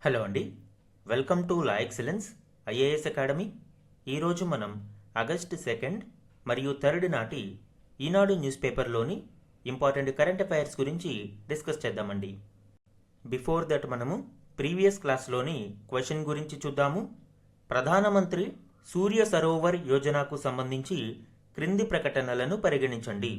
Hello అండి, welcome to law excellence IAS academy. ఈరోజు మనం ఆగస్ట్ 2 మరియు 3 నాటి ఈనాడు న్యూస్ పేపర్లోని ఇంపార్టెంట్ కరెంట్ అఫైర్స్ గురించి డిస్కస్ చేద్దామండి. బిఫోర్ దట్ మనము ప్రీవియస్ క్లాస్లోని క్వశ్చన్ గురించి చూద్దాము. ప్రధానమంత్రి సూర్య సరోవర్ యోజనకు సంబంధించి క్రింది ప్రకటనలను పరిగణించండి.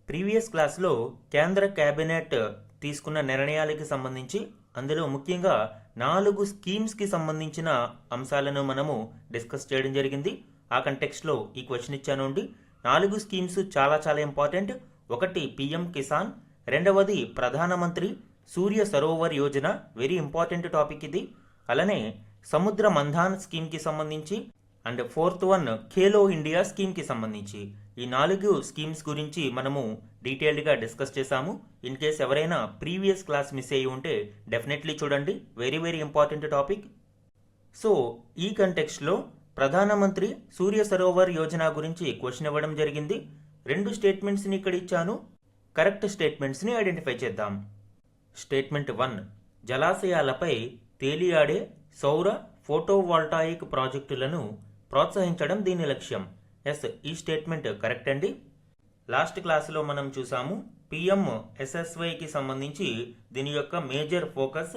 ప్రీవియస్ క్లాస్లో కేంద్ర కేబినెట్ తీసుకున్న నిర్ణయాలకి సంబంధించి అందులో ముఖ్యంగా 4 స్కీమ్స్కి సంబంధించిన అంశాలను మనము డిస్కస్ చేయడం జరిగింది. ఆ కంటెక్స్ట్లో ఈ క్వశ్చన్ ఇచ్చాను అండి. 4 స్కీమ్స్ చాలా ఇంపార్టెంట్. ఒకటి పిఎం కిసాన్, రెండవది ప్రధానమంత్రి Surya Sarovar Yojana, very important topic ఇది. అలానే సముద్ర మంథాన్ స్కీమ్కి సంబంధించి and fourth one Khelo India స్కీమ్కి సంబంధించి ఈ 4 స్కీమ్స్ గురించి మనము డీటెయిల్డ్గా డిస్కస్ చేశాము. ఇన్ కేస్ ఎవరైనా ప్రీవియస్ క్లాస్ మిస్ అయ్యి ఉంటే డెఫినెట్లీ చూడండి, వెరీ ఇంపార్టెంట్ టాపిక్. సో ఈ కంటెక్స్ట్లో ప్రధానమంత్రి సూర్య సరోవర్ యోజన గురించి క్వశ్చన్ ఇవ్వడం జరిగింది. 2 స్టేట్మెంట్స్ని ఇక్కడ ఇచ్చాను. కరెక్ట్ స్టేట్మెంట్స్ని ఐడెంటిఫై చేద్దాం. స్టేట్మెంట్ 1, జలాశయాలపై తేలియాడే సౌర ఫోటోవాల్టాయిక్ ప్రాజెక్టులను ప్రోత్సహించడం దీని లక్ష్యం. ఎస్, ఈ స్టేట్మెంట్ కరెక్ట్ అండి. లాస్ట్ క్లాసులో మనం చూసాము పిఎం ఎస్ఎస్వైకి సంబంధించి దీని యొక్క major focus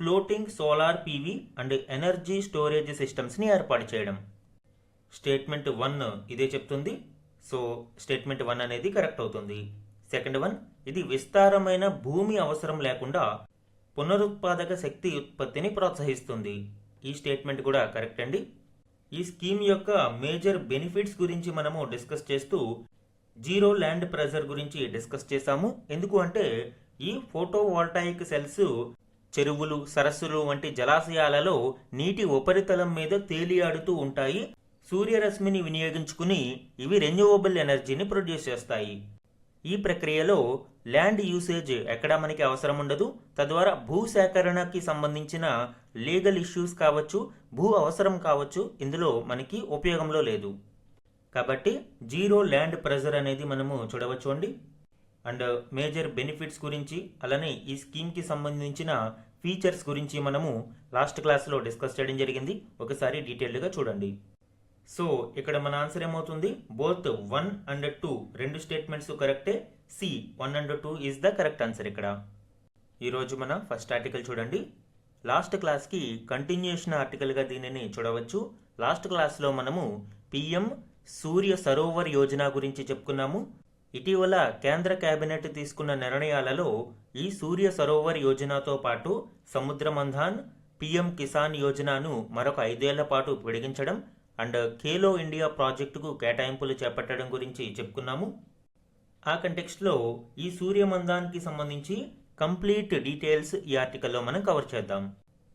floating solar PV and energy storage సిస్టమ్స్ని ఏర్పాటు చేయడం. స్టేట్మెంట్ 1 ఇదే చెప్తుంది. సో స్టేట్మెంట్ 1 అనేది కరెక్ట్ అవుతుంది. సెకండ్ వన్, ఇది విస్తారమైన భూమి అవసరం లేకుండా పునరుత్పాదక శక్తి ఉత్పత్తిని ప్రోత్సహిస్తుంది. ఈ స్టేట్మెంట్ కూడా కరెక్ట్ అండి. ఈ స్కీమ్ యొక్క మేజర్ బెనిఫిట్స్ గురించి మనము డిస్కస్ చేస్తూ జీరో ల్యాండ్ ప్రెజర్ గురించి డిస్కస్ చేశాము. ఎందుకు అంటే ఈ ఫోటోవాల్టాయిక్ సెల్స్ చెరువులు, సరస్సులు వంటి జలాశయాలలో నీటి ఉపరితలం మీద తేలియాడుతూ ఉంటాయి. సూర్యరశ్మిని వినియోగించుకుని ఇవి రెన్యూవబుల్ ఎనర్జీని ప్రొడ్యూస్ చేస్తాయి. ఈ ప్రక్రియలో ల్యాండ్ యూసేజ్ ఎక్కడా మనకి అవసరం ఉండదు. తద్వారా భూ సేకరణకి సంబంధించిన లీగల్ ఇష్యూస్ కావచ్చు, భూ అవసరం కావచ్చు, ఇందులో మనకి ఉపయోగంలో లేదు. కాబట్టి జీరో ల్యాండ్ ప్రెజర్ అనేది మనము చూడవచ్చు అండి. అండ్ మేజర్ బెనిఫిట్స్ గురించి అలానే ఈ స్కీమ్కి సంబంధించిన ఫీచర్స్ గురించి మనము లాస్ట్ క్లాస్లో డిస్కస్ చేయడం జరిగింది. ఒకసారి డీటెయిల్డ్గా చూడండి. సో ఇక్కడ మన ఆన్సర్ ఏమవుతుంది? బోత్ 1 and 2 2 స్టేట్మెంట్స్ కరెక్టే. C 1 and 2 is the correct answer ఇక్కడ. ఈరోజు మన ఫస్ట్ ఆర్టికల్ చూడండి. లాస్ట్ క్లాస్కి కంటిన్యూషన్ ఆర్టికల్గా దీనిని చూడవచ్చు. లాస్ట్ క్లాస్లో మనము పిఎం సూర్య సరోవర్ యోజన గురించి చెప్పుకున్నాము. ఇటీవల కేంద్ర కేబినెట్ తీసుకున్న నిర్ణయాలలో ఈ సూర్య సరోవర్ యోజనతో పాటు సముద్ర మంథాన్, పిఎం కిసాన్ యోజనను మరొక 5 ఏళ్ల పాటు పొడిగించడం అండ్ ఖేలో ఇండియా ప్రాజెక్టుకు కేటాయింపులు చేపట్టడం గురించి చెప్పుకున్నాము. ఆ కంటెక్స్ట్లో ఈ సూర్యమందాన్కి సంబంధించి కంప్లీట్ డీటెయిల్స్ ఈ ఆర్టికల్లో మనం కవర్ చేద్దాం.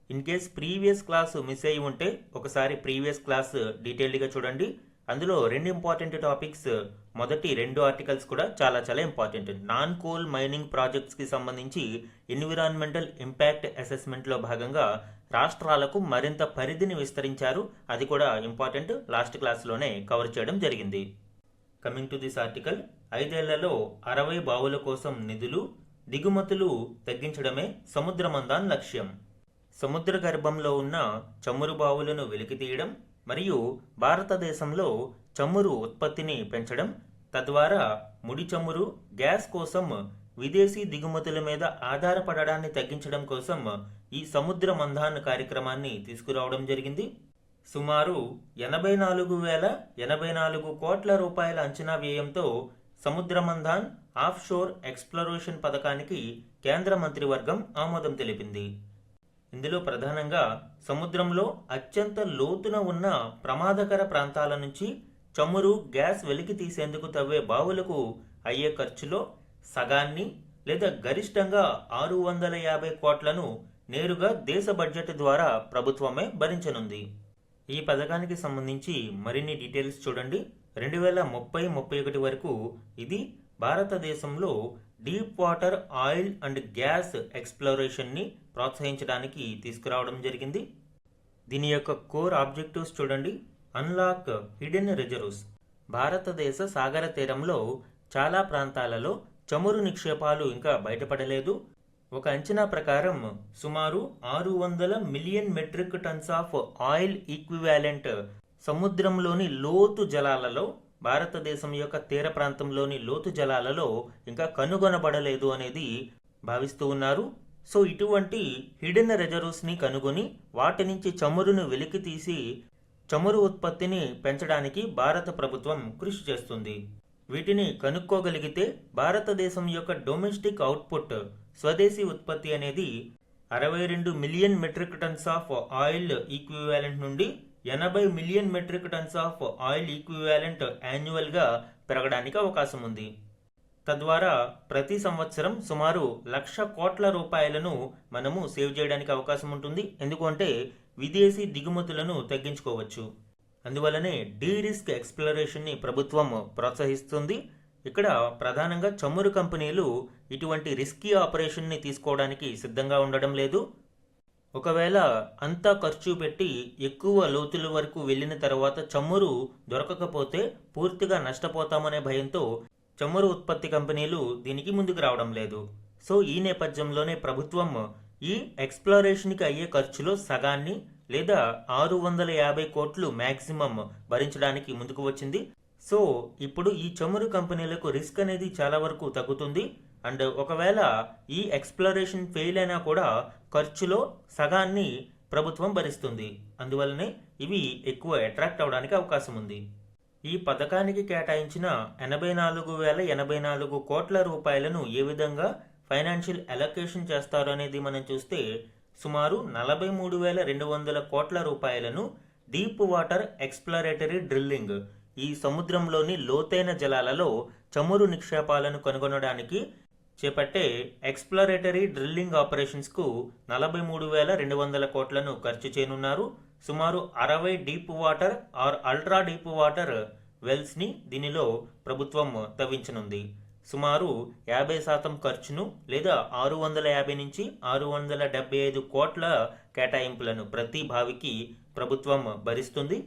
In case previous class miss అయ్యి ఉంటే ఒకసారి ప్రీవియస్ క్లాస్ డీటెయిల్డ్గా చూడండి. అందులో 2 ఇంపార్టెంట్ టాపిక్స్, మొదటి 2 ఆర్టికల్స్ కూడా చాలా ఇంపార్టెంట్. నాన్ కోల్ మైనింగ్ ప్రాజెక్ట్స్కి సంబంధించి ఎన్విరాన్మెంటల్ ఇంపాక్ట్ అసెస్మెంట్లో భాగంగా రాష్ట్రాలకు మరింత పరిధిని విస్తరించారు. అది కూడా ఇంపార్టెంట్, లాస్ట్ క్లాస్లోనే కవర్ చేయడం జరిగింది. కమింగ్ టు దిస్ ఆర్టికల్, 5 ఏళ్లలో 60 బావుల కోసం నిధులు, దిగుమతులు తగ్గించడమే సముద్ర మంథాన్ లక్ష్యం. సముద్ర గర్భంలో ఉన్న చమురు బావులను వెలికితీయడం మరియు భారతదేశంలో చమురు ఉత్పత్తిని పెంచడం, తద్వారా ముడి చమురు, గ్యాస్ కోసం విదేశీ దిగుమతుల మీద ఆధారపడడాన్ని తగ్గించడం కోసం ఈ సముద్ర మంథాన్ కార్యక్రమాన్ని తీసుకురావడం జరిగింది. సుమారు 84,084 కోట్ల రూపాయల అంచనా వ్యయంతో సముద్ర మంథాన్ ఆఫ్ షోర్ ఎక్స్ప్లోరేషన్ పథకానికి కేంద్ర మంత్రివర్గం ఆమోదం తెలిపింది. ఇందులో ప్రధానంగా సముద్రంలో అత్యంత లోతున ఉన్న ప్రమాదకర ప్రాంతాల నుంచి చమురు, గ్యాస్ వెలికి తీసేందుకు తవ్వే బావులకు అయ్యే ఖర్చులో సగాన్ని లేదా గరిష్టంగా 650 కోట్లను నేరుగా దేశ బడ్జెట్ ద్వారా ప్రభుత్వమే భరించనుంది. ఈ పథకానికి సంబంధించి మరిన్ని డీటెయిల్స్ చూడండి. 2030-31 వరకు ఇది భారతదేశంలో deep water oil and gas ఎక్స్ప్లోరేషన్ని ప్రోత్సహించడానికి తీసుకురావడం జరిగింది. దీని యొక్క కోర్ ఆబ్జెక్టివ్స్ చూడండి. Unlock hidden reserves. భారతదేశ సాగర తీరంలో చాలా ప్రాంతాలలో చమురు నిక్షేపాలు ఇంకా బయటపడలేదు. ఒక అంచనా ప్రకారం సుమారు 600 million metric tons of oil equivalent సముద్రంలోని లోతు జలాలలో, భారతదేశం యొక్క తీర ప్రాంతంలోని లోతు జలాలలో ఇంకా కనుగొనబడలేదు అనేది భావిస్తూ ఉన్నారు. సో ఇటువంటి హిడెన్ రిజర్వ్స్ని కనుగొని వాటి నుంచి చమురును వెలికి తీసి చమురు ఉత్పత్తిని పెంచడానికి భారత ప్రభుత్వం కృషి చేస్తుంది. వీటిని కనుక్కోగలిగితే భారతదేశం యొక్క డొమెస్టిక్ అవుట్పుట్, స్వదేశీ ఉత్పత్తి అనేది 62 million metric tons of oil equivalent నుండి 80 million metric tons of oil equivalent యాన్యువల్గా పెరగడానికి అవకాశం ఉంది. తద్వారా ప్రతి సంవత్సరం సుమారు 1,00,000 కోట్ల రూపాయలను మనము సేవ్ చేయడానికి అవకాశం ఉంటుంది. ఎందుకంటే విదేశీ దిగుమతులను తగ్గించుకోవచ్చు. అందువల్లనే డీ రిస్క్ ఎక్స్ప్లోరేషన్ని ప్రభుత్వం ప్రోత్సహిస్తుంది. ఇక్కడ ప్రధానంగా చమురు కంపెనీలు ఇటువంటి రిస్కీ ఆపరేషన్ని తీసుకోవడానికి సిద్ధంగా ఉండడం లేదు. ఒకవేళ అంతా ఖర్చు పెట్టి ఎక్కువ లోతుల వరకు వెళ్ళిన తర్వాత చమురు దొరకకపోతే పూర్తిగా నష్టపోతామనే భయంతో చమురు ఉత్పత్తి కంపెనీలు దీనికి ముందుకు రావడం లేదు. సో ఈ నేపథ్యంలోనే ప్రభుత్వం ఈ ఎక్స్ప్లోరేషన్కి అయ్యే ఖర్చులో సగాన్ని లేదా 650 కోట్లు మ్యాక్సిమం భరించడానికి ముందుకు వచ్చింది. సో ఇప్పుడు ఈ చమురు కంపెనీలకు రిస్క్ అనేది చాలా వరకు తగ్గుతుంది. అండ్ ఒకవేళ ఈ ఎక్స్ప్లోరేషన్ ఫెయిల్ అయినా కూడా ఖర్చులో సగాన్ని ప్రభుత్వం భరిస్తుంది. అందువల్లనే ఇవి ఎక్కువ అట్రాక్ట్ అవడానికి అవకాశం ఉంది. ఈ పథకానికి కేటాయించిన 84,084 కోట్ల రూపాయలను ఏ విధంగా ఫైనాన్షియల్ అలొకేషన్ చేస్తారు అనేది మనం చూస్తే సుమారు 43,200 కోట్ల రూపాయలను డీప్ వాటర్ ఎక్స్ప్లోరేటరీ డ్రిల్లింగ్, ఈ సముద్రంలోని లోతైన జలాలలో చమురు నిక్షేపాలను కనుగొనడానికి చేపట్టే ఎక్స్ప్లోరేటరీ డ్రిల్లింగ్ ఆపరేషన్స్కు 43,200 కోట్లను ఖర్చు చేయనున్నారు. సుమారు 60 deep water or ultra deep water వెల్స్ని దీనిలో ప్రభుత్వం తవ్వించనుంది. సుమారు 50% ఖర్చును లేదా 650 నుంచి 675 కోట్ల కేటాయింపులను ప్రతి బావికి ప్రభుత్వం భరిస్తుంది.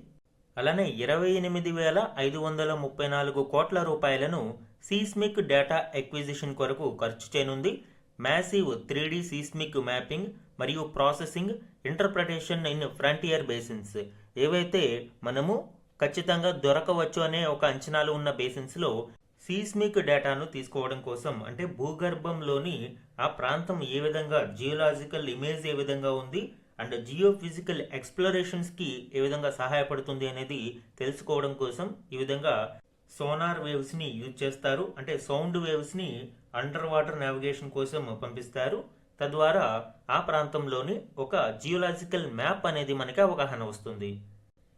అలానే 28,534 కోట్ల రూపాయలను సీస్మిక్ డేటా ఎక్విజిషన్ కొరకు ఖర్చు చేయనుంది. మ్యాసివ్ 3D సీస్మిక్ మ్యాపింగ్ మరియు processing, interpretation in frontier basins, ఏవైతే మనము ఖచ్చితంగా దొరకవచ్చు అనే ఒక అంచనాలు ఉన్న బేసిన్స్లో సీస్మిక్ డేటాను తీసుకోవడం కోసం, అంటే భూగర్భంలోని ఆ ప్రాంతం ఏ విధంగా జియోలాజికల్ ఇమేజ్ ఏ విధంగా ఉంది అండ్ జియోఫిజికల్ ఎక్స్ప్లోరేషన్స్కి ఏ విధంగా సహాయపడుతుంది అనేది తెలుసుకోవడం కోసం ఈ విధంగా సోనార్ వేవ్స్ని యూజ్ చేస్తారు. అంటే సౌండ్ వేవ్స్ని అండర్ వాటర్ నావిగేషన్ కోసం పంపిస్తారు. తద్వారా ఆ ప్రాంతంలోని ఒక జియోలాజికల్ మ్యాప్ అనేది మనకి అవగాహన వస్తుంది.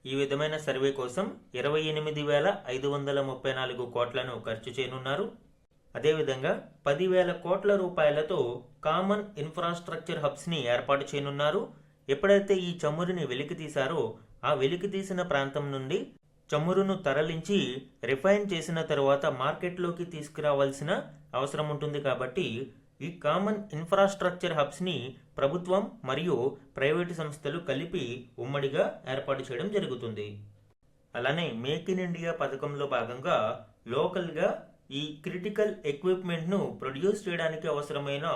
ఈ విధమైన సర్వే కోసం 28,534 కోట్లను ఖర్చు చేయనున్నారు. అదేవిధంగా 10,000 కోట్ల రూపాయలతో కామన్ ఇన్ఫ్రాస్ట్రక్చర్ హబ్స్ని ఏర్పాటు చేయనున్నారు. ఎప్పుడైతే ఈ చమురుని వెలికి తీశారో ఆ వెలికి తీసిన ప్రాంతం నుండి చమురును తరలించి రిఫైన్ చేసిన తర్వాత మార్కెట్లోకి తీసుకురావాల్సిన అవసరం ఉంటుంది. కాబట్టి ఈ కామన్ ఇన్ఫ్రాస్ట్రక్చర్ హబ్స్ని ప్రభుత్వం మరియు ప్రైవేటు సంస్థలు కలిపి ఉమ్మడిగా ఏర్పాటు చేయడం జరుగుతుంది. అలానే మేక్ ఇన్ ఇండియా పథకంలో భాగంగా లోకల్గా ఈ క్రిటికల్ ఎక్విప్మెంట్ను ప్రొడ్యూస్ చేయడానికి అవసరమైన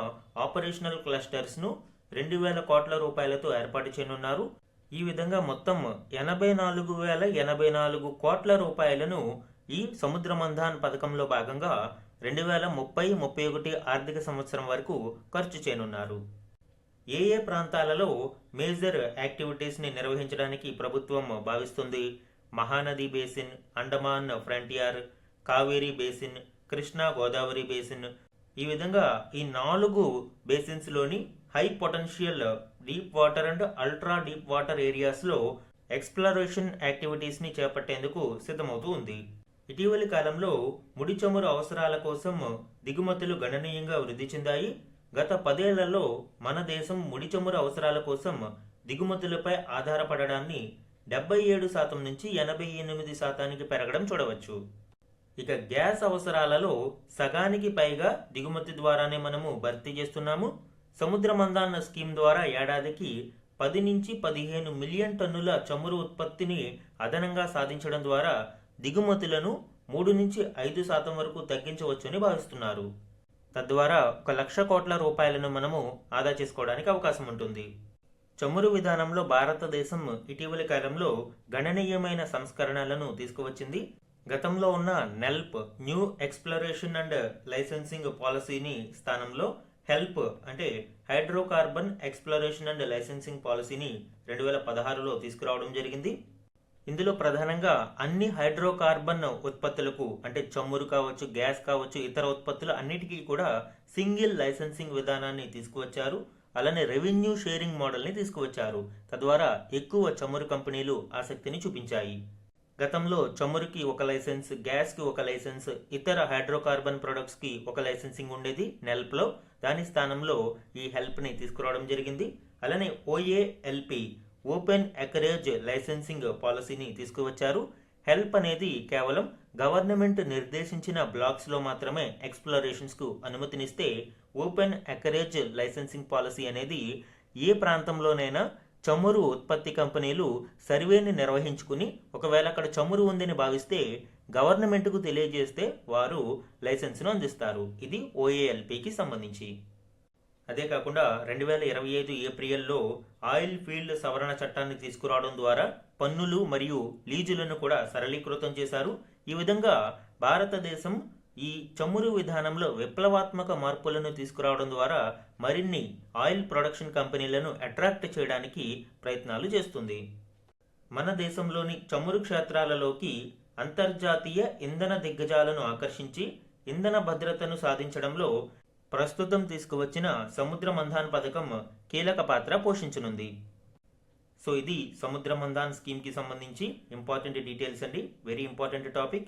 ఆపరేషనల్ క్లస్టర్స్ను 2,000 కోట్ల రూపాయలతో ఏర్పాటు చేయనున్నారు. ఈ విధంగా మొత్తం 84,084 కోట్ల రూపాయలను ఈ సముద్ర మంథాన్ పథకంలో భాగంగా 2030-31 ఆర్థిక సంవత్సరం వరకు ఖర్చు చేయనున్నారు. ఏ ఏ ప్రాంతాలలో మేజర్ యాక్టివిటీస్ని నిర్వహించడానికి ప్రభుత్వం భావిస్తుంది? Mahanadi basin, Andaman frontier, Kaveri basin, Krishna Godavari basin, ఈ విధంగా ఈ 4 బేసిన్స్లోని high potential deep water and ultra deep water ఏరియాస్లో ఎక్స్ప్లోరేషన్ యాక్టివిటీస్ని చేపట్టేందుకు సిద్ధమవుతూ ఉంది. ఇటీవలి కాలంలో ముడి చమురు అవసరాల కోసం దిగుమతులు గణనీయంగా వృద్ధి చెందాయి. గత 10 ఏళ్లలో మన దేశం ముడి చమురు అవసరాల కోసం దిగుమతులపై ఆధారపడడాన్ని 77% నుంచి 88% పెరగడం చూడవచ్చు. ఇక గ్యాస్ అవసరాలలో సగానికి పైగా దిగుమతి ద్వారానే మనము భర్తీ చేస్తున్నాము. సముద్ర మంథాన్ స్కీమ్ ద్వారా ఏడాదికి 10 నుంచి 15 మిలియన్ టన్నుల చమురు ఉత్పత్తిని అదనంగా సాధించడం ద్వారా దిగుమతులను 3 నుంచి 5% వరకు తగ్గించవచ్చని భావిస్తున్నారు. తద్వారా 1,00,000 కోట్ల రూపాయలను మనము ఆదా చేసుకోవడానికి అవకాశం ఉంటుంది. చమురు విధానంలో భారతదేశం ఇటీవలి కాలంలో గణనీయమైన సంస్కరణలను తీసుకువచ్చింది. గతంలో ఉన్న నెల్ప్ న్యూ ఎక్స్ప్లోరేషన్ అండ్ లైసెన్సింగ్ పాలసీని స్థానంలో హెల్ప్ అంటే హైడ్రోకార్బన్ ఎక్స్ప్లోరేషన్ అండ్ లైసెన్సింగ్ పాలసీని 2016లో తీసుకురావడం జరిగింది. ఇందులో ప్రధానంగా అన్ని హైడ్రోకార్బన్ ఉత్పత్తులకు అంటే చమురు కావచ్చు, గ్యాస్ కావచ్చు, ఇతర ఉత్పత్తులు అన్నిటికీ కూడా సింగిల్ లైసెన్సింగ్ విధానాన్ని తీసుకువచ్చారు. అలానే రెవెన్యూ షేరింగ్ మోడల్ని తీసుకువచ్చారు. తద్వారా ఎక్కువ చమురు కంపెనీలు ఆసక్తిని చూపించాయి. గతంలో చమురుకి ఒక లైసెన్స్, గ్యాస్కి ఒక లైసెన్స్, ఇతర హైడ్రోకార్బన్ ప్రొడక్ట్స్కి ఒక లైసెన్సింగ్ ఉండేది నెల్ప్లో. దాని స్థానంలో ఈ హెల్ప్ని తీసుకురావడం జరిగింది. అలానే ఓఏఎల్పి ఓపెన్ ఎకరేజ్ లైసెన్సింగ్ పాలసీని తీసుకువచ్చారు. హెల్ప్ అనేది కేవలం గవర్నమెంట్ నిర్దేశించిన బ్లాక్స్లో మాత్రమే ఎక్స్ప్లోరేషన్స్కు అనుమతినిస్తే, ఓపెన్ ఎకరేజ్ లైసెన్సింగ్ పాలసీ అనేది ఏ ప్రాంతంలోనైనా చమురు ఉత్పత్తి కంపెనీలు సర్వేని నిర్వహించుకుని ఒకవేళ అక్కడ చమురు ఉందని భావిస్తే గవర్నమెంట్కు తెలియజేస్తే వారు లైసెన్స్ను అందిస్తారు. ఇది ఓఏఎల్పికి సంబంధించి. అదే కాకుండా 2025 ఏప్రిల్లో ఆయిల్ ఫీల్డ్ సవరణ చట్టాన్ని తీసుకురావడం ద్వారా పన్నులు మరియు లీజులను కూడా సరళీకృతం చేశారు. ఈ విధంగా భారతదేశం ఈ చమురు విధానంలో విప్లవాత్మక మార్పులను తీసుకురావడం ద్వారా మరిన్ని ఆయిల్ ప్రొడక్షన్ కంపెనీలను అట్రాక్ట్ చేయడానికి ప్రయత్నాలు చేస్తుంది. మన దేశంలోని చమురు క్షేత్రాలలోకి అంతర్జాతీయ ఇంధన దిగ్గజాలను ఆకర్షించి ఇంధన భద్రతను సాధించడంలో ప్రస్తుతం తీసుకువచ్చిన సముద్ర మంథాన్ పథకం కీలక పాత్ర పోషించనుంది. సో ఇది సముద్ర మంథాన్ స్కీమ్కి సంబంధించి ఇంపార్టెంట్ డీటెయిల్స్ అండి. Very important topic.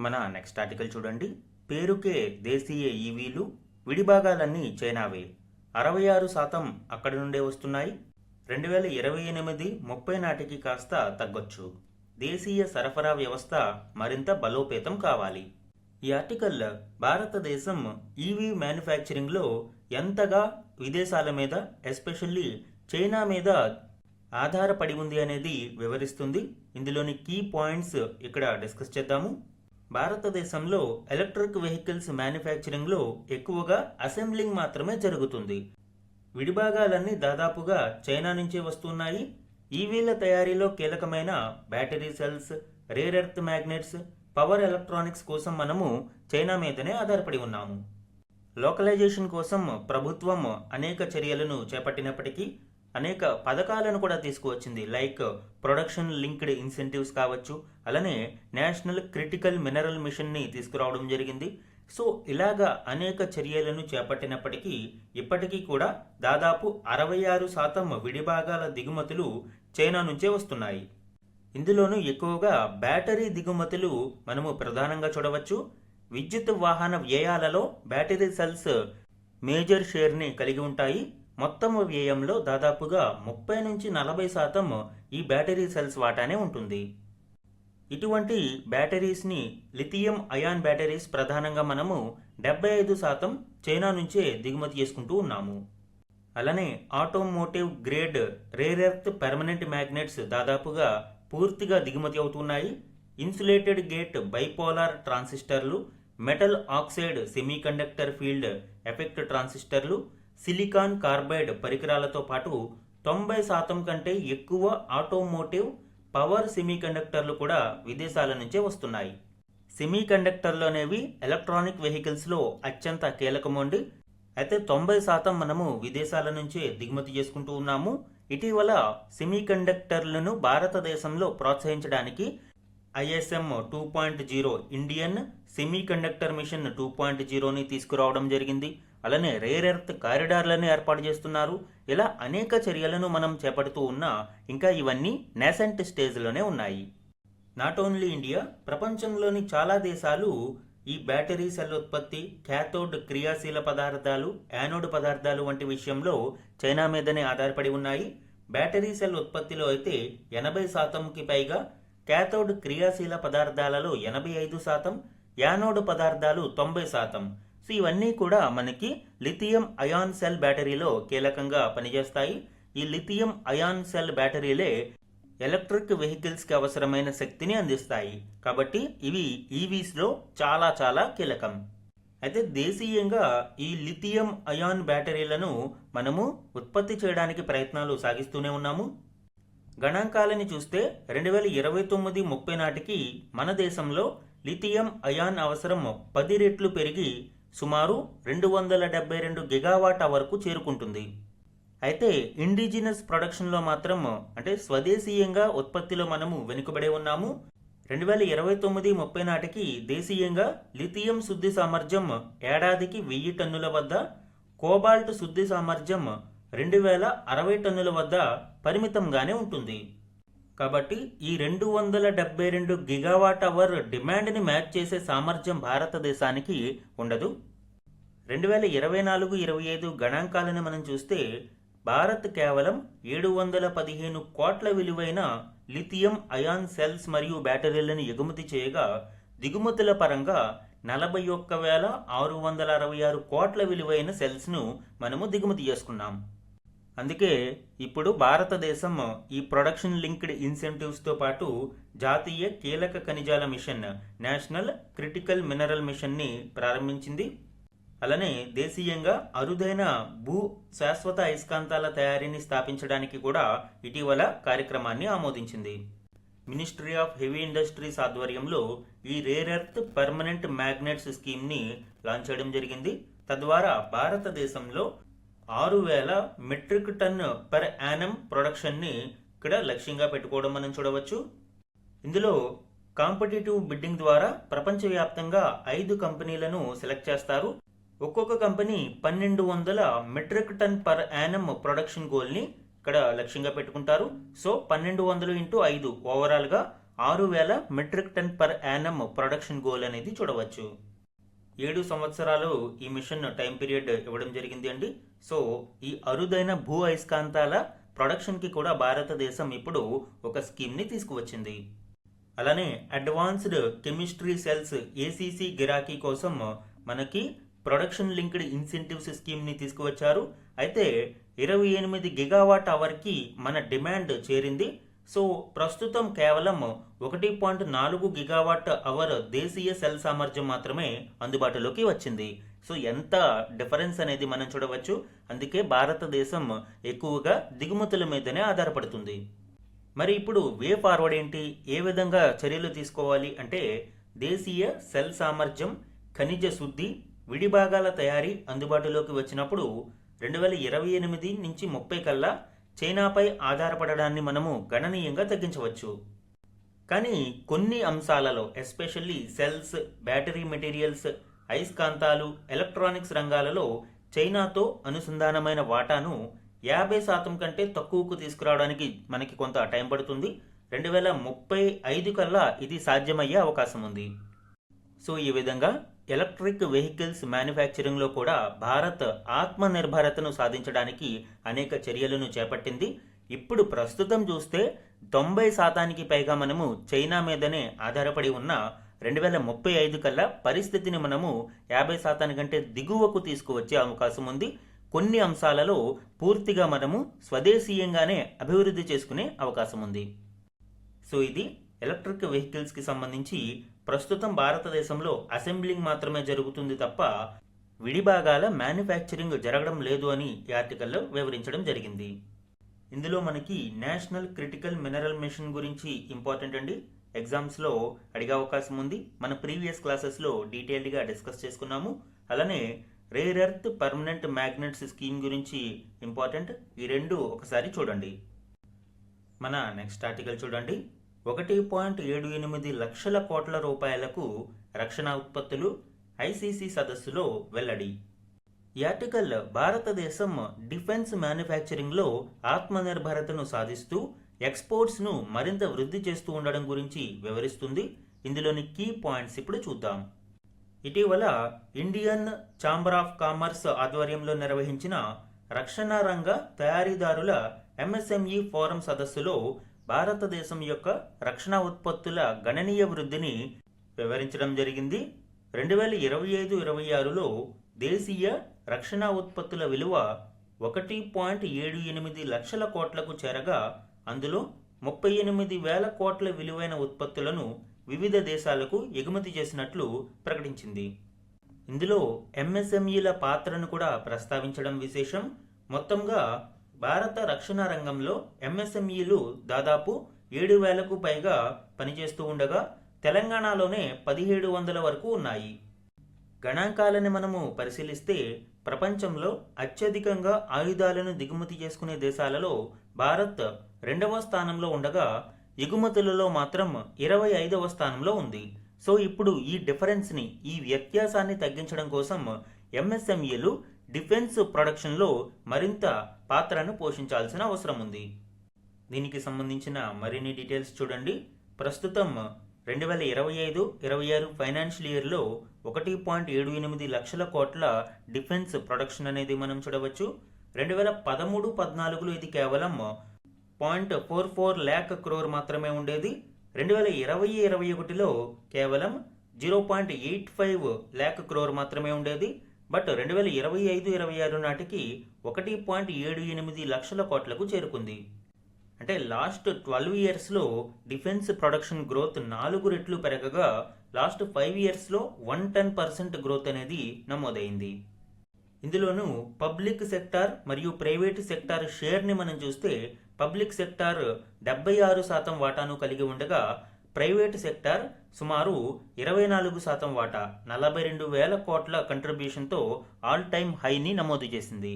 మన నెక్స్ట్ ఆర్టికల్ చూడండి. పేరుకే దేశీయ ఈవీలు, విడిభాగాలన్నీ చైనావే, 66% అక్కడి నుండే వస్తున్నాయి. 2028-30 నాటికి కాస్త తగ్గొచ్చు. దేశీయ సరఫరా వ్యవస్థ మరింత బలోపేతం కావాలి. ఈ ఆర్టికల్ భారతదేశం ఈవీ మ్యానుఫ్యాక్చరింగ్లో ఎంతగా విదేశాల మీద ఎస్పెషల్లీ చైనా మీద ఆధారపడి ఉంది అనేది వివరిస్తుంది. ఇందులోని కీ పాయింట్స్ ఇక్కడ డిస్కస్ చేద్దాము. భారతదేశంలో ఎలక్ట్రిక్ వెహికల్స్ మ్యానుఫ్యాక్చరింగ్లో ఎక్కువగా అసెంబ్లింగ్ మాత్రమే జరుగుతుంది. విడిభాగాలన్నీ దాదాపుగా చైనా నుంచే వస్తున్నాయి. ఈవీల తయారీలో కీలకమైన battery cells, rare earth magnets, power electronics కోసం మనము చైనా మీదనే ఆధారపడి ఉన్నాము. లోకలైజేషన్ కోసం ప్రభుత్వం అనేక చర్యలను చేపట్టినప్పటికీ అనేక పథకాలను కూడా తీసుకువచ్చింది. లైక్ ప్రొడక్షన్ లింక్డ్ ఇన్సెంటివ్స్ కావచ్చు, అలానే నేషనల్ క్రిటికల్ మినరల్ మిషన్ని తీసుకురావడం జరిగింది. సో ఇలాగా అనేక చర్యలను చేపట్టినప్పటికీ ఇప్పటికీ కూడా దాదాపు 66% విడిభాగాల దిగుమతులు చైనా నుంచే వస్తున్నాయి. ఇందులోనూ ఎక్కువగా బ్యాటరీ దిగుమతులు మనము ప్రధానంగా చూడవచ్చు. విద్యుత్ వాహన వ్యయాలలో బ్యాటరీ సెల్స్ మేజర్ షేర్ని కలిగి ఉంటాయి. మొత్తం వ్యయంలో దాదాపుగా 30-40% ఈ బ్యాటరీ సెల్స్ వాటానే ఉంటుంది. ఇటువంటి బ్యాటరీస్ని లిథియం అయాన్ బ్యాటరీస్ ప్రధానంగా మనము 75% చైనా నుంచే దిగుమతి చేసుకుంటూ ఉన్నాము. అలానే automotive grade rare earth permanent magnets దాదాపుగా పూర్తిగా దిగుమతి అవుతున్నాయి. ఇన్సులేటెడ్ గేట్ బైపోలార్ ట్రాన్సిస్టర్లు, metal oxide semiconductor field effect ట్రాన్సిస్టర్లు, సిలికాన్ కార్బైడ్ పరికరాలతో పాటు 90% కంటే ఎక్కువ ఆటోమోటివ్ పవర్ సెమీకండక్టర్లు కూడా విదేశాల నుంచే వస్తున్నాయి. సెమీకండక్టర్లు అనేవి ఎలక్ట్రానిక్ వెహికల్స్లో అత్యంత కీలకమండి. అయితే 90% మనము విదేశాల నుంచే దిగుమతి చేసుకుంటూ ఉన్నాము. ఇటీవల సెమీకండక్టర్లను భారతదేశంలో ప్రోత్సహించడానికి ఐఎస్ఎం 2.0 ఇండియన్ సెమీకండక్టర్ మిషన్ 2.0ని తీసుకురావడం జరిగింది. అలానే రేర్ ఎర్త్ కారిడార్లను ఏర్పాటు చేస్తున్నారు. ఇలా అనేక చర్యలను మనం చేపడుతూ ఉన్నా ఇంకా ఇవన్నీ నేసెంట్ స్టేజ్లోనే ఉన్నాయి. నాట్ ఓన్లీ ఇండియా, ప్రపంచంలోని చాలా దేశాలు ఈ బ్యాటరీ సెల్ ఉత్పత్తి, క్యాథోడ్ క్రియాశీల పదార్థాలు, యానోడ్ పదార్థాలు వంటి విషయంలో చైనా మీదనే ఆధారపడి ఉన్నాయి. బ్యాటరీ సెల్ ఉత్పత్తిలో అయితే 80%కి పైగా, క్యాథోడ్ క్రియాశీల పదార్థాలలో 85%, యానోడ్ పదార్థాలు 90%. సో ఇవన్నీ కూడా మనకి లిథియం అయాన్ సెల్ బ్యాటరీలో కీలకంగా పనిచేస్తాయి. ఈ లిథియం అయాన్ సెల్ బ్యాటరీలే ఎలక్ట్రిక్ వెహికల్స్కి అవసరమైన శక్తిని అందిస్తాయి. కాబట్టి ఇవి ఈవీస్లో చాలా చాలా కీలకం. అయితే దేశీయంగా ఈ లిథియం అయాన్ బ్యాటరీలను మనము ఉత్పత్తి చేయడానికి ప్రయత్నాలు సాగిస్తూనే ఉన్నాము. గణాంకాలని చూస్తే 2029-30 నాటికి మన దేశంలో లిథియం అయాన్ అవసరం 10 రెట్లు పెరిగి సుమారు 272 గిగావాట్ అవర్కు చేరుకుంటుంది. అయితే ఇండిజినస్ ప్రొడక్షన్లో మాత్రం అంటే స్వదేశీయంగా ఉత్పత్తిలో మనము వెనుకబడే ఉన్నాము. 2029-30 నాటికి దేశీయంగా లిథియం శుద్ధి సామర్థ్యం ఏడాదికి 1000 టన్నుల వద్ద, కోబాల్ట్ శుద్ధి సామర్థ్యం 2060 టన్నుల వద్ద పరిమితంగానే ఉంటుంది. కాబట్టి ఈ 272 గిగావాట్ అవర్ డిమాండ్ని మ్యాచ్ చేసే సామర్థ్యం భారతదేశానికి ఉండదు. 2024-25 గణాంకాలను మనం చూస్తే భారత్ కేవలం 715 కోట్ల విలువైన లిథియం అయాన్ సెల్స్ మరియు బ్యాటరీలను ఎగుమతి చేయగా దిగుమతుల పరంగా 41,666 కోట్ల విలువైన సెల్స్ను మనము దిగుమతి చేసుకున్నాం. అందుకే ఇప్పుడు భారతదేశం ఈ ప్రొడక్షన్ లింక్డ్ ఇన్సెంటివ్స్తో పాటు జాతీయ కీలక ఖనిజాల మిషన్ నేషనల్ క్రిటికల్ మినరల్ మిషన్ని ప్రారంభించింది. అలానే దేశీయంగా అరుదైన భూ శాశ్వత అయస్కాంతాల తయారీని స్థాపించడానికి కూడా ఇటీవల కార్యక్రమాన్ని ఆమోదించింది. మినిస్ట్రీ ఆఫ్ హెవీ ఇండస్ట్రీస్ ఆధ్వర్యంలో ఈ రేర్ ఎర్త్ పర్మనెంట్ మ్యాగ్నెట్స్ స్కీమ్ని లాంచ్ చేయడం జరిగింది. తద్వారా భారతదేశంలో 6,000 మెట్రిక్ టన్ పర్ యానం ప్రొడక్షన్ని ఇక్కడ లక్ష్యంగా పెట్టుకోవడం మనం చూడవచ్చు. ఇందులో కాంపిటేటివ్ బిడ్డింగ్ ద్వారా ప్రపంచవ్యాప్తంగా 5 కంపెనీలను సెలెక్ట్ చేస్తారు. ఒక్కొక్క company 1,200 metric ton per annum production గోల్ని ఇక్కడ లక్ష్యంగా పెట్టుకుంటారు. సో 1,200 × 5 ఓవరాల్గా 6,000 metric ton per annum production goal అనేది చూడవచ్చు. 7 సంవత్సరాలు ఈ మిషన్ టైం పీరియడ్ ఇవ్వడం జరిగింది అండి. సో ఈ అరుదైన భూ అయస్కాంతాల ప్రొడక్షన్కి కూడా భారతదేశం ఇప్పుడు ఒక స్కీమ్ని తీసుకువచ్చింది. అలానే అడ్వాన్స్డ్ కెమిస్ట్రీ సెల్స్ ఏసీసీ గిరాకీ కోసం మనకి ప్రొడక్షన్ లింక్డ్ ఇన్సెంటివ్స్ స్కీమ్ని తీసుకువచ్చారు. అయితే 28 గిగావాట్ అవర్కి మన డిమాండ్ చేరింది. సో ప్రస్తుతం కేవలం 1.4 గిగావాట్ అవర్ దేశీయ సెల్ సామర్థ్యం మాత్రమే అందుబాటులోకి వచ్చింది. సో ఎంత డిఫరెన్స్ అనేది మనం చూడవచ్చు. అందుకే భారతదేశం ఎక్కువగా దిగుమతుల మీదనే ఆధారపడుతుంది. మరి ఇప్పుడు వే ఫార్వర్డ్ ఏంటి, ఏ విధంగా చర్యలు తీసుకోవాలి అంటే దేశీయ సెల్ సామర్థ్యం, ఖనిజ శుద్ధి, విడిభాగాల తయారీ అందుబాటులోకి వచ్చినప్పుడు 2028-30 కల్లా చైనాపై ఆధారపడడాన్ని మనము గణనీయంగా తగ్గించవచ్చు. కానీ కొన్ని అంశాలలో ఎస్పెషల్లీ సెల్స్, బ్యాటరీ మెటీరియల్స్, అయస్కాంతాలు, ఎలక్ట్రానిక్స్ రంగాలలో చైనాతో అనుసంధానమైన వాటాను 50% కంటే తక్కువకు తీసుకురావడానికి మనకి కొంత టైం పడుతుంది. 2035 కల్లా ఇది సాధ్యమయ్యే అవకాశం ఉంది. సో ఈ విధంగా ఎలక్ట్రిక్ వెహికల్స్ మ్యానుఫ్యాక్చరింగ్లో కూడా భారత్ ఆత్మనిర్భరతను సాధించడానికి అనేక చర్యలను చేపట్టింది. ఇప్పుడు ప్రస్తుతం చూస్తే 90% పైగా మనము చైనా మీదనే ఆధారపడి ఉన్న 2035 కల్లా పరిస్థితిని మనము 50% కంటే దిగువకు తీసుకువచ్చే అవకాశం ఉంది. కొన్ని అంశాలలో పూర్తిగా మనము స్వదేశీయంగానే అభివృద్ధి చేసుకునే అవకాశం ఉంది. సో ఇది ఎలక్ట్రిక్ వెహికల్స్కి సంబంధించి ప్రస్తుతం భారతదేశంలో అసెంబ్లింగ్ మాత్రమే జరుగుతుంది తప్ప విడిభాగాల మ్యానుఫ్యాక్చరింగ్ జరగడం లేదు అని ఈ ఆర్టికల్లో వివరించడం జరిగింది. ఇందులో మనకి నేషనల్ క్రిటికల్ మినరల్ మిషన్ గురించి ఇంపార్టెంట్ అండి. ఎగ్జామ్స్లో అడిగే అవకాశం ఉంది. మన ప్రీవియస్ క్లాసెస్లో డీటెయిల్డ్గా డిస్కస్ చేసుకున్నాము. అలానే rare earth permanent magnets scheme గురించి ఇంపార్టెంట్. ఈ రెండు ఒకసారి చూడండి. మన నెక్స్ట్ ఆర్టికల్ చూడండి. 1.78 లక్షల కోట్ల రూపాయలకు రక్షణ ఉత్పత్తులు ఐసీసీ సదస్సులో వెల్లడి. ఈ ఆర్టికల్ భారతదేశం డిఫెన్స్ మ్యానుఫ్యాక్చరింగ్లో ఆత్మనిర్భరతను సాధిస్తూ ఎక్స్పోర్ట్స్ను మరింత వృద్ధి చేస్తూ ఉండడం గురించి వివరిస్తుంది. ఇందులోని కీ పాయింట్స్ ఇప్పుడు చూద్దాం. ఇటీవల ఇండియన్ ఛాంబర్ ఆఫ్ కామర్స్ ఆధ్వర్యంలో నిర్వహించిన రక్షణ రంగ తయారీదారుల ఎంఎస్ఎంఈ ఫోరం సదస్సులో భారతదేశం యొక్క రక్షణ ఉత్పత్తుల గణనీయ వృద్ధిని వివరించడం జరిగింది. 2025-26లో దేశీయ రక్షణ ఉత్పత్తుల విలువ 1.78 లక్షల కోట్లకు చేరగా అందులో 38,000 కోట్ల విలువైన ఉత్పత్తులను వివిధ దేశాలకు ఎగుమతి చేసినట్లు ప్రకటించింది. ఇందులో ఎంఎస్ఎంఈల పాత్రను కూడా ప్రస్తావించడం విశేషం. మొత్తంగా భారత రక్షణ రంగంలో ఎంఎస్ఎంఈలు దాదాపు 7,000కు పైగా పనిచేస్తూ ఉండగా తెలంగాణలోనే 1,700 వరకు ఉన్నాయి. గణాంకాలను మనము పరిశీలిస్తే ప్రపంచంలో అత్యధికంగా ఆయుధాలను దిగుమతి చేసుకునే దేశాలలో భారత్ 2వ స్థానంలో ఉండగా ఎగుమతులలో మాత్రం 25వ స్థానంలో ఉంది. సో ఇప్పుడు ఈ డిఫరెన్స్ని, ఈ వ్యత్యాసాన్ని తగ్గించడం కోసం ఎంఎస్ఎంఈలు డిఫెన్స్ ప్రొడక్షన్లో మరింత పాత్రను పోషించాల్సిన అవసరం ఉంది. దీనికి సంబంధించిన మరిన్ని డీటెయిల్స్ చూడండి. ప్రస్తుతం 2025-26 ఫైనాన్షియల్ ఇయర్లో 1.78 లక్షల కోట్ల డిఫెన్స్ ప్రొడక్షన్ అనేది మనం చూడవచ్చు. 2013-14లో ఇది కేవలం 0.44 lakh crore మాత్రమే ఉండేది. 2020-21లో కేవలం 0.85 lakh crore మాత్రమే ఉండేది. బట్ 2025-26 నాటికి 1.78 లక్షల కోట్లకు చేరుకుంది. అంటే లాస్ట్ 12 ఇయర్స్లో డిఫెన్స్ ప్రొడక్షన్ గ్రోత్ 4 రెట్లు పెరగగా లాస్ట్ 5 ఇయర్స్లో 110% గ్రోత్ అనేది నమోదైంది. ఇందులోనూ పబ్లిక్ సెక్టార్ మరియు ప్రైవేట్ సెక్టార్ షేర్ని మనం చూస్తే పబ్లిక్ సెక్టార్ 76% వాటాను కలిగి ఉండగా ప్రైవేట్ సెక్టార్ సుమారు 24% వాటా 42,000 కోట్ల కంట్రిబ్యూషన్తో ఆల్ టైమ్ హైని నమోదు చేసింది.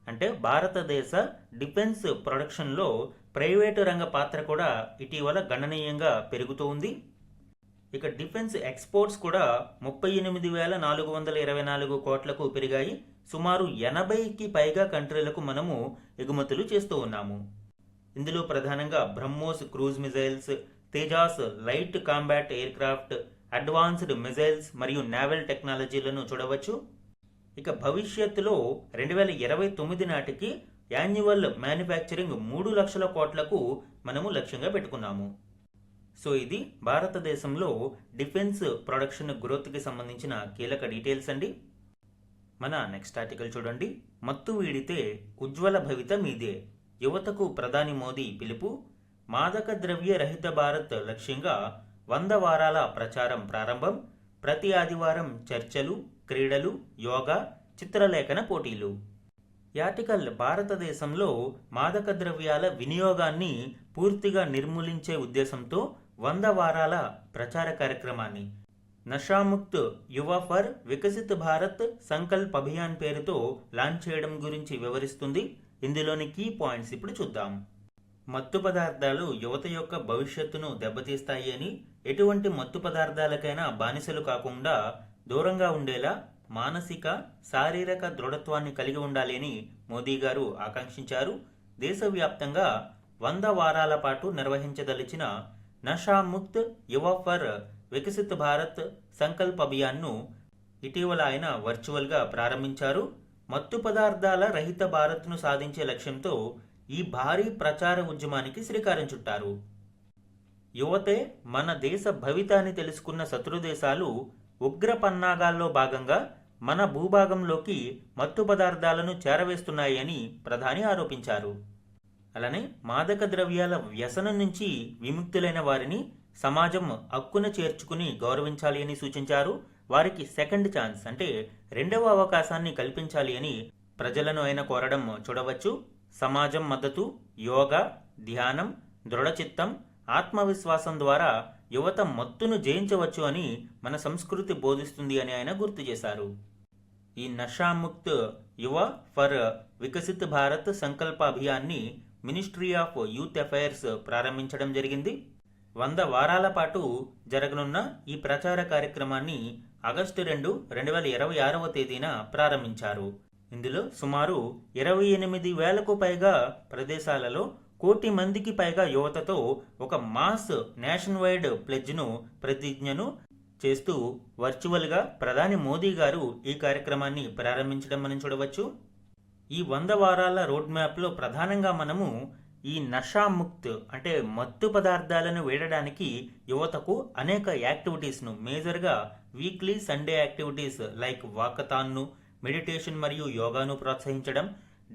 అంటే భారతదేశ డిఫెన్స్ ప్రొడక్షన్లో ప్రైవేటు రంగ పాత్ర కూడా ఇటీవల గణనీయంగా పెరుగుతూ ఉంది. ఇక డిఫెన్స్ ఎక్స్పోర్ట్స్ కూడా 38,424 కోట్లకు పెరిగాయి. సుమారు 80కి పైగా కంట్రీలకు మనము ఎగుమతులు చేస్తూ ఉన్నాము. ఇందులో ప్రధానంగా BrahMos cruise missiles, Tejas light combat aircraft, advanced missiles మరియు నావల్ టెక్నాలజీలను చూడవచ్చు. ఇక భవిష్యత్తులో 2029 నాటికి యాన్యువల్ మ్యానుఫ్యాక్చరింగ్ 3 లక్షల కోట్లకు మనము లక్ష్యంగా పెట్టుకున్నాము. సో ఇది భారతదేశంలో డిఫెన్స్ ప్రొడక్షన్ గ్రోత్కి సంబంధించిన కీలక డీటెయిల్స్ అండి. మన నెక్స్ట్ ఆర్టికల్ చూడండి. మత్తు వీడితే ఉజ్వల భవిత మీదే, యువతకు ప్రధాని మోదీ పిలుపు. మాదక ద్రవ్య రహిత భారత్ లక్ష్యంగా 100 వారాల ప్రచారం ప్రారంభం. ప్రతి ఆదివారం చర్చలు, క్రీడలు, యోగా, చిత్రలేఖన పోటీలు. ఈ ఆర్టికల్ భారతదేశంలో మాదక ద్రవ్యాల వినియోగాన్ని పూర్తిగా నిర్మూలించే ఉద్దేశంతో 100 వారాల ప్రచార కార్యక్రమాన్ని నషాముక్త్ యువ ఫర్ వికసిత్ భారత్ సంకల్ప్ అభియాన్ పేరుతో లాంచ్ చేయడం గురించి వివరిస్తుంది. ఇందులోని కీ పాయింట్స్ ఇప్పుడు చూద్దాం. మత్తు పదార్థాలు యువత యొక్క భవిష్యత్తును దెబ్బతీస్తాయి అని, ఎటువంటి మత్తు పదార్థాలకైనా బానిసలు కాకుండా దూరంగా ఉండేలా మానసిక, శారీరక దృఢత్వాన్ని కలిగి ఉండాలి అని మోదీ గారు ఆకాంక్షించారు. దేశవ్యాప్తంగా 100 వారాల పాటు నిర్వహించదలిచిన నషాముక్త్ యువ ఫర్ వికసిత్ భారత్ సంకల్ప్ అభియాన్ను ఇటీవల ఆయన వర్చువల్గా ప్రారంభించారు. మత్తు పదార్థాల రహిత భారత్ను సాధించే లక్ష్యంతో ఈ భారీ ప్రచార ఉద్యమానికి శ్రీకారం చుట్టారు. యువతే మన దేశ భవితాన్ని తెలుసుకున్న శత్రు దేశాలు ఉగ్ర పన్నాగాల్లో భాగంగా మన భూభాగంలోకి మత్తు పదార్థాలను చేరవేస్తున్నాయి అని ప్రధాని ఆరోపించారు. అలానే మాదక ద్రవ్యాల వ్యసనం నుంచి విముక్తులైన వారిని సమాజం హక్కున చేర్చుకుని గౌరవించాలి అని సూచించారు. వారికి సెకండ్ ఛాన్స్ అంటే 2వ అవకాశాన్ని కల్పించాలి అని ప్రజలను ఆయన కోరడం చూడవచ్చు. సమాజం మద్దతు, యోగా, ధ్యానం, దృఢచిత్తం, ఆత్మవిశ్వాసం ద్వారా యువత మత్తును జయించవచ్చు అని మన సంస్కృతి బోధిస్తుంది అని ఆయన గుర్తు చేశారు. ఈ నషాముక్త్ యువ ఫర్ వికసిత్ భారత్ సంకల్ప అభియాన్ని మినిస్ట్రీ ఆఫ్ యూత్ అఫైర్స్ ప్రారంభించడం జరిగింది. 100 వారాల పాటు జరగనున్న ఈ ప్రచార కార్యక్రమాన్ని ఆగస్టు 2, 2026వ తేదీన ప్రారంభించారు. ఇందులో సుమారు 28,000కు పైగా ప్రదేశాలలో 1 కోటి మందికి పైగా యువతతో ఒక మాస్ నేషన్ వైడ్ ప్లెడ్జ్ను ప్రతిజ్ఞను చేస్తూ వర్చువల్గా ప్రధాని మోదీ గారు ఈ కార్యక్రమాన్ని ప్రారంభించడం మనం చూడవచ్చు. ఈ 100 వారాల రోడ్ మ్యాప్లో ప్రధానంగా మనము ఈ నషాముక్త్ అంటే మత్తు పదార్థాలను వేడడానికి యువతకు అనేక యాక్టివిటీస్ను, మేజర్గా వీక్లీ సండే యాక్టివిటీస్ లైక్ వాకథాన్ను, మెడిటేషన్ మరియు యోగాను ప్రోత్సహించడం,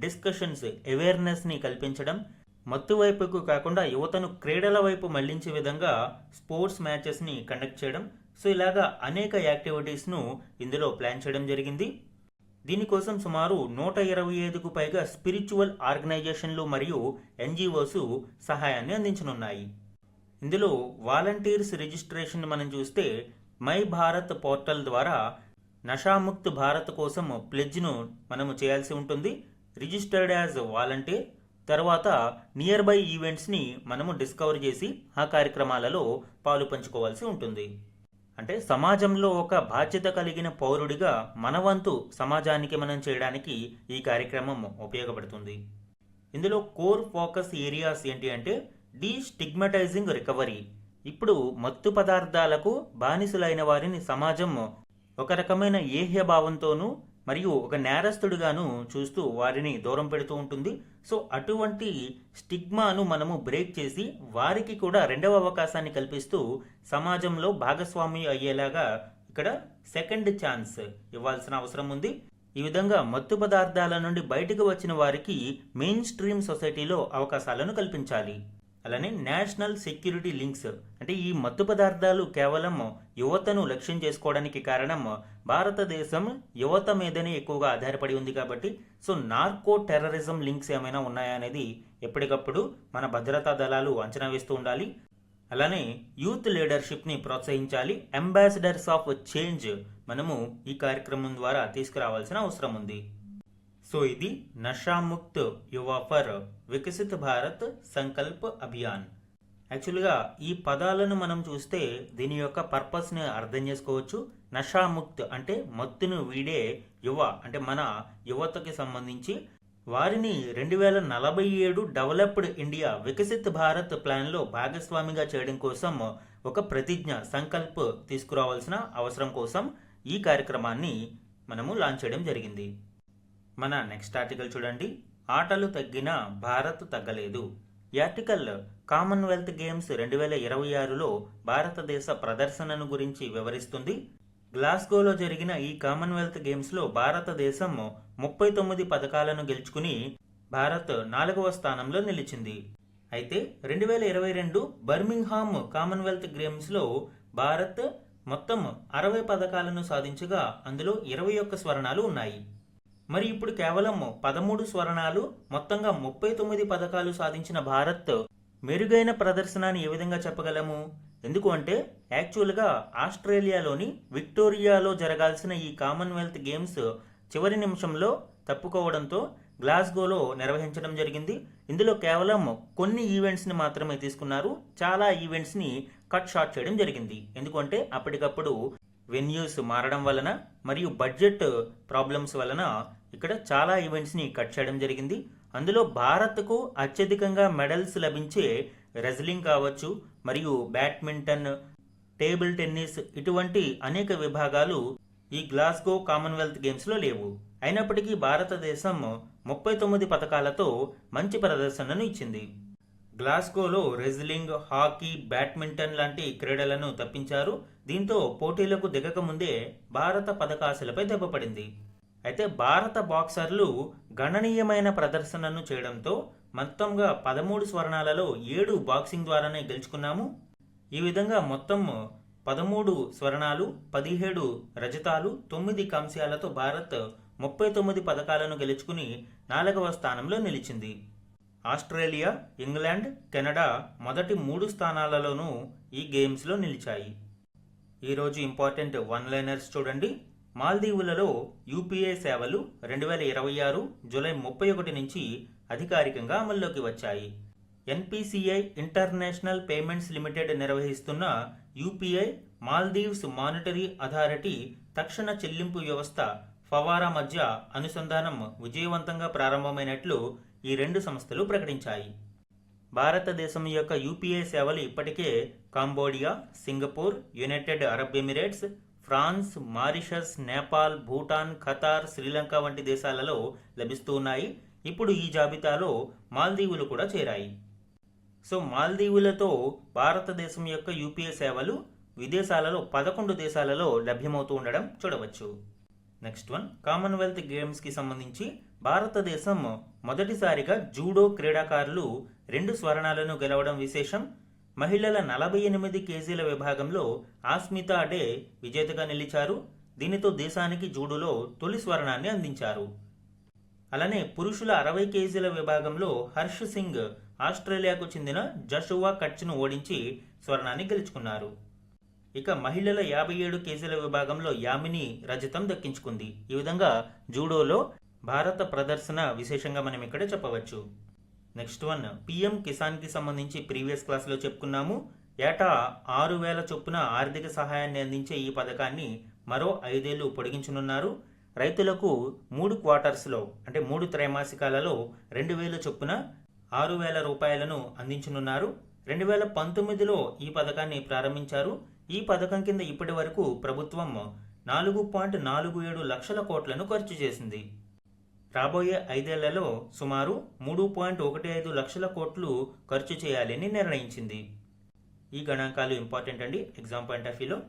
డిస్కషన్స్, అవేర్నెస్ని కల్పించడం, మత్తు వైపుకు కాకుండా యువతను క్రీడల వైపు మళ్లించే విధంగా స్పోర్ట్స్ మ్యాచెస్ని కండక్ట్ చేయడం, సో ఇలాగా అనేక యాక్టివిటీస్ను ఇందులో ప్లాన్ చేయడం జరిగింది. దీనికోసం సుమారు 125కు పైగా స్పిరిచువల్ ఆర్గనైజేషన్లు మరియు ఎన్జిఓస్ సహాయాన్ని అందించనున్నాయి. ఇందులో వాలంటీర్స్ రిజిస్ట్రేషన్ మనం చూస్తే మై భారత్ పోర్టల్ ద్వారా నషాముక్త్ భారత్ కోసం ప్లెడ్జ్ను మనము చేయాల్సి ఉంటుంది. రిజిస్టర్డ్ యాజ్ వాలంటీర్, తర్వాత నియర్ బై ఈవెంట్స్ని మనము డిస్కవర్ చేసి ఆ కార్యక్రమాలలో పాలు పంచుకోవాల్సి ఉంటుంది. అంటే సమాజంలో ఒక బాధ్యత కలిగిన పౌరుడిగా మన వంతు సమాజానికి మనం చేయడానికి ఈ కార్యక్రమం ఉపయోగపడుతుంది. ఇందులో కోర్ ఫోకస్ ఏరియాస్ ఏంటి అంటే డీస్టిగ్మటైజింగ్ రికవరీ. ఇప్పుడు మత్తు పదార్థాలకు బానిసలైన వారిని సమాజం ఒక రకమైన ఏహ్య భావంతోనూ మరియు ఒక నేరస్తుడిగాను చూస్తూ వారిని దూరం పెడుతూ ఉంటుంది. సో అటువంటి స్టిగ్మాను మనము బ్రేక్ చేసి వారికి కూడా రెండవ అవకాశాన్ని కల్పిస్తూ సమాజంలో భాగస్వామి అయ్యేలాగా ఇక్కడ సెకండ్ ఛాన్స్ ఇవ్వాల్సిన అవసరం ఉంది. ఈ విధంగా మత్తు పదార్థాల నుండి బయటకు వచ్చిన వారికి మెయిన్ స్ట్రీమ్ సొసైటీలో అవకాశాలను కల్పించాలి. అలానే నేషనల్ సెక్యూరిటీ లింక్స్, అంటే ఈ మత్తు పదార్థాలు కేవలం యువతను లక్ష్యం చేసుకోవడానికి కారణం భారతదేశం యువత మీదనే ఎక్కువగా ఆధారపడి ఉంది కాబట్టి సో నార్కో టెర్రరిజం లింక్స్ ఏమైనా ఉన్నాయా అనేది ఎప్పటికప్పుడు మన భద్రతా దళాలు అంచనా వేస్తూ ఉండాలి. అలానే యూత్ లీడర్షిప్ని ప్రోత్సహించాలి. అంబాసిడర్స్ ఆఫ్ చేంజ్ మనము ఈ కార్యక్రమం ద్వారా తీసుకురావాల్సిన అవసరం ఉంది. సో ఇది నషాముక్త్ యువ ఫర్ వికసిత్ భారత్ సంకల్ప్ అభియాన్. యాక్చువల్గా ఈ పదాలను మనం చూస్తే దీని యొక్క పర్పస్ని అర్థం చేసుకోవచ్చు. నషాముక్త్ అంటే మత్తును వీడే యువ, అంటే మన యువతకి సంబంధించి వారిని 2047 డెవలప్డ్ ఇండియా వికసిత్ భారత్ ప్లాన్లో భాగస్వామిగా చేయడం కోసం ఒక ప్రతిజ్ఞ సంకల్ప్ తీసుకురావాల్సిన అవసరం కోసం ఈ కార్యక్రమాన్ని మనము లాంచ్ చేయడం జరిగింది. మన నెక్స్ట్ ఆర్టికల్ చూడండి. ఆటలు తగ్గినా భారత్ తగ్గలేదు. ఈ ఆర్టికల్ కామన్వెల్త్ గేమ్స్ 2026లో భారతదేశ ప్రదర్శనను గురించి వివరిస్తుంది. గ్లాస్గోలో జరిగిన ఈ కామన్వెల్త్ గేమ్స్లో భారతదేశం 39 పథకాలను గెలుచుకుని భారత్ 4వ స్థానంలో నిలిచింది. అయితే 2022 బర్మింగ్హామ్ కామన్వెల్త్ గేమ్స్లో భారత్ మొత్తం 60 పథకాలను సాధించగా అందులో 21 స్వర్ణాలు ఉన్నాయి. మరి ఇప్పుడు కేవలం 13 స్వర్ణాలు, మొత్తంగా 39 పథకాలు సాధించిన భారత్ మెరుగైన ప్రదర్శన అని ఏ విధంగా చెప్పగలము? ఎందుకు అంటే యాక్చువల్గా ఆస్ట్రేలియాలోని విక్టోరియాలో జరగాల్సిన ఈ కామన్వెల్త్ గేమ్స్ చివరి నిమిషంలో తప్పుకోవడంతో గ్లాస్గోలో నిర్వహించడం జరిగింది. ఇందులో కేవలం కొన్ని ఈవెంట్స్ని మాత్రమే తీసుకున్నారు. చాలా ఈవెంట్స్ని కట్ షార్ట్ చేయడం జరిగింది. ఎందుకంటే అప్పటికప్పుడు వెన్యూస్ మారడం వలన మరియు బడ్జెట్ ప్రాబ్లమ్స్ వలన ఇక్కడ చాలా ఈవెంట్స్ని కట్ చేయడం జరిగింది. అందులో భారత్కు అత్యధికంగా మెడల్స్ లభించే రెజ్లింగ్ కావచ్చు, మరియు బ్యాడ్మింటన్, టేబుల్ టెన్నిస్ ఇటువంటి అనేక విభాగాలు ఈ గ్లాస్గో కామన్వెల్త్ గేమ్స్లో లేవు. అయినప్పటికీ భారతదేశం 39 పథకాలతో మంచి ప్రదర్శనను ఇచ్చింది. గ్లాస్గోలో రెజ్లింగ్, హాకీ, బ్యాడ్మింటన్ లాంటి క్రీడలను తప్పించారు. దీంతో పోటీలకు దిగక ముందే భారత పథకాశలపై దెబ్బపడింది. అయితే భారత బాక్సర్లు గణనీయమైన ప్రదర్శనను చేయడంతో మొత్తంగా 13 స్వర్ణాలలో 7 బాక్సింగ్ ద్వారానే గెలుచుకున్నాము. ఈ విధంగా మొత్తం 13 స్వర్ణాలు, 17 రజతాలు, 9 కాంస్యాలతో భారత్ 39 పథకాలను గెలుచుకుని 4వ స్థానంలో నిలిచింది. ఆస్ట్రేలియా, ఇంగ్లాండ్, కెనడా మొదటి 3 స్థానాలలోనూ ఈ గేమ్స్లో నిలిచాయి. ఈరోజు ఇంపార్టెంట్ వన్ లైనర్స్ చూడండి. మాల్దీవులలో యూపీఐ సేవలు 2026 జూలై 31 నుంచి అధికారికంగా అమల్లోకి వచ్చాయి. ఎన్పిసిఐ ఇంటర్నేషనల్ పేమెంట్స్ లిమిటెడ్ నిర్వహిస్తున్న యూపీఐ మాల్దీవ్స్ మానిటరీ అథారిటీ తక్షణ చెల్లింపు వ్యవస్థ ఫవారా మధ్య అనుసంధానం విజయవంతంగా ప్రారంభమైనట్లు ఈ 2 సంస్థలు ప్రకటించాయి. భారతదేశం యొక్క యూపీఐ సేవలు ఇప్పటికే Cambodia, Singapore, United Arab Emirates, France, Mauritius, Nepal, Bhutan, Qatar, Sri Lanka వంటి దేశాలలో లభిస్తూ ఉన్నాయి. ఇప్పుడు ఈ జాబితాలో మాల్దీవులు కూడా చేరాయి. సో మాల్దీవులతో భారతదేశం యొక్క యూపీఐ సేవలు విదేశాలలో 11 దేశాలలో లభ్యమవుతూ ఉండడం చూడవచ్చు. నెక్స్ట్ వన్, కామన్వెల్త్ గేమ్స్కి సంబంధించి భారతదేశం మొదటిసారిగా జూడో క్రీడాకారులు 2 స్వర్ణాలను గెలవడం విశేషం. మహిళల 48 కేజీల విభాగంలో ఆస్మితా డే విజేతగా నిలిచారు. దీనితో దేశానికి జూడోలో తొలి స్వర్ణాన్ని అందించారు. అలానే పురుషుల 60 కేజీల విభాగంలో హర్ష్ సింగ్ ఆస్ట్రేలియాకు చెందిన జషువా కట్చ్ను ఓడించి స్వర్ణాన్ని గెలుచుకున్నారు. ఇక మహిళల 57 కేజీల విభాగంలో యామిని రజతం దక్కించుకుంది. ఈ విధంగా జూడోలో భారత ప్రదర్శన విశేషంగా మనం ఇక్కడ చెప్పవచ్చు. నెక్స్ట్ వన్, పిఎం కిసాన్కి సంబంధించి ప్రీవియస్ క్లాస్లో చెప్పుకున్నాము. ఏటా 6,000 చొప్పున ఆర్థిక సహాయాన్ని అందించే ఈ పథకాన్ని మరో 5 ఏళ్లు పొడిగించనున్నారు. రైతులకు 3 క్వార్టర్స్లో అంటే 3 త్రైమాసికాలలో 2,000 చొప్పున 6,000 రూపాయలను అందించనున్నారు. 2019లో ఈ పథకాన్ని ప్రారంభించారు. ఈ పథకం కింద ఇప్పటి వరకు ప్రభుత్వం 4.47 లక్షల కోట్లను ఖర్చు చేసింది. రాబోయే 5 ఏళ్లలో సుమారు 3.15 లక్షల కోట్లు ఖర్చు చేయాలని నిర్ణయించింది. ఈ గణాంకాలు ఇంపార్టెంట్ అండి ఎగ్జామ్ పాయింట్ ఆఫ్ వ్యూలో.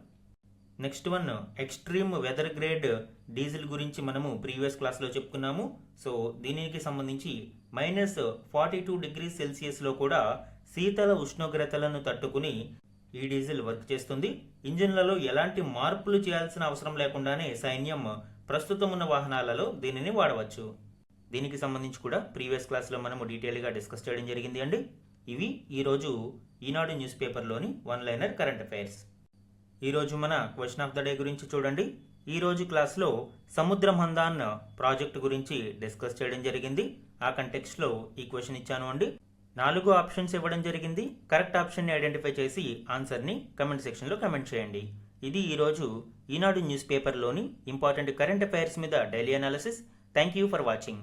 Next one, extreme weather grade diesel గురించి మనము ప్రీవియస్ క్లాస్లో చెప్పుకున్నాము. సో దీనికి సంబంధించి -42 డిగ్రీ సెల్సియస్లో కూడా శీతల ఉష్ణోగ్రతలను తట్టుకుని ఈ డీజిల్ వర్క్ చేస్తుంది. ఇంజిన్లలో ఎలాంటి మార్పులు చేయాల్సిన అవసరం లేకుండానే సైన్యం ప్రస్తుతం ఉన్న వాహనాలలో దీనిని వాడవచ్చు. దీనికి సంబంధించి కూడా ప్రీవియస్ క్లాస్లో మనము డీటెయిల్గా డిస్కస్ చేయడం జరిగింది అండి. ఇవి ఈరోజు ఈనాడు న్యూస్ పేపర్లోని 1 లైనర్ కరెంట్ అఫైర్స్. ఈరోజు మన క్వశ్చన్ ఆఫ్ ద డే గురించి చూడండి. ఈరోజు క్లాస్లో సముద్ర మంథాన్ ప్రాజెక్టు గురించి డిస్కస్ చేయడం జరిగింది. ఆ కంటెక్స్ట్లో ఈ క్వశ్చన్ ఇచ్చాను అండి. 4 ఆప్షన్స్ ఇవ్వడం జరిగింది. కరెక్ట్ ఆప్షన్ని ఐడెంటిఫై చేసి ఆన్సర్ని కమెంట్ సెక్షన్లో కమెంట్ చేయండి. ఇది ఈరోజు ఈనాడు న్యూస్ పేపర్లోని ఇంపార్టెంట్ కరెంట్ అఫైర్స్ మీద daily analysis. Thank you for watching.